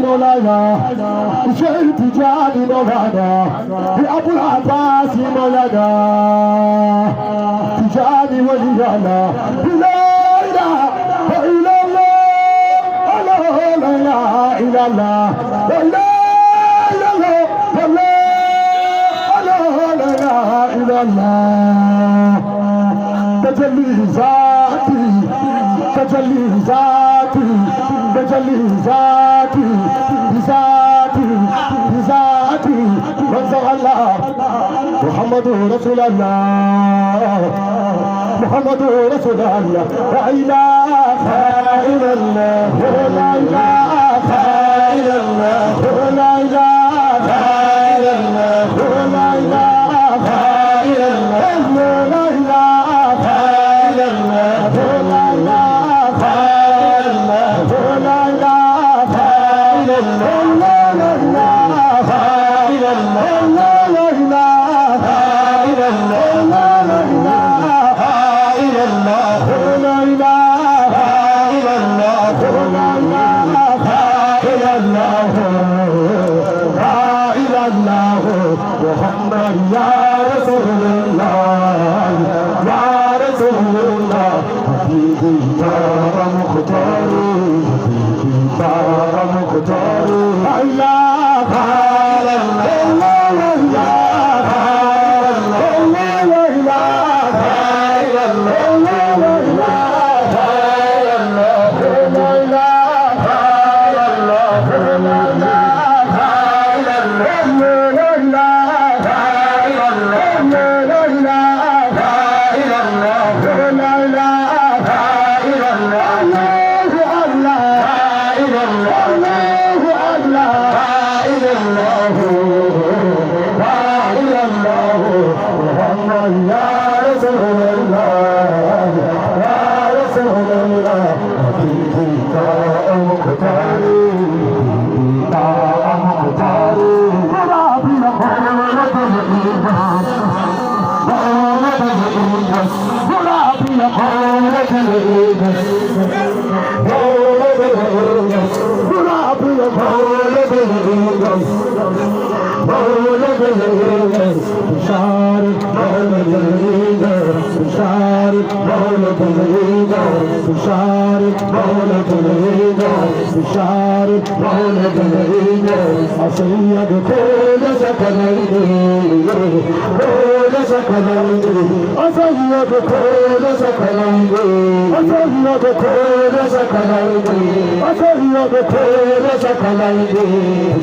مولانا شيخ تجاني مولانا أبو العباس مولانا تجاني وليانا لا إله إلا الله لا إله إلا الله لا إله إلا الله تجلي ذاتي تجلي ذاتي تجلي ذاتي ذاتي ذاتي رزق الله محمد رسول الله محمد رسول الله لا إله إلا الله لا إله إلا الله لا إله إلا الله لا إله إلا الله لا إله إلا الله لا إله إلا الله لا إله إلا الله لا إله إلا الله لا إله إلا الله لا إله إلا الله لا إله إلا الله لا إله إلا الله لا إله إلا الله محمد يا رسول الله يا رسول الله حبيبي يا مختار حبيبي يا مختار لا إله إلا الله لا إله إلا الله بشارة مولد العيد بشارة مولد العيد أصيد كل سكنين كل سكنين أصيد كل سكنين أصيد كل سكنين أصيد كل سكنين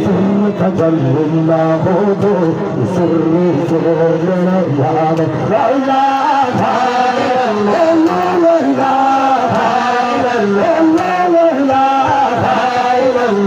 ثم تجلى الله بسر سرنا يا لا إله إلا الله لا إله إلا الله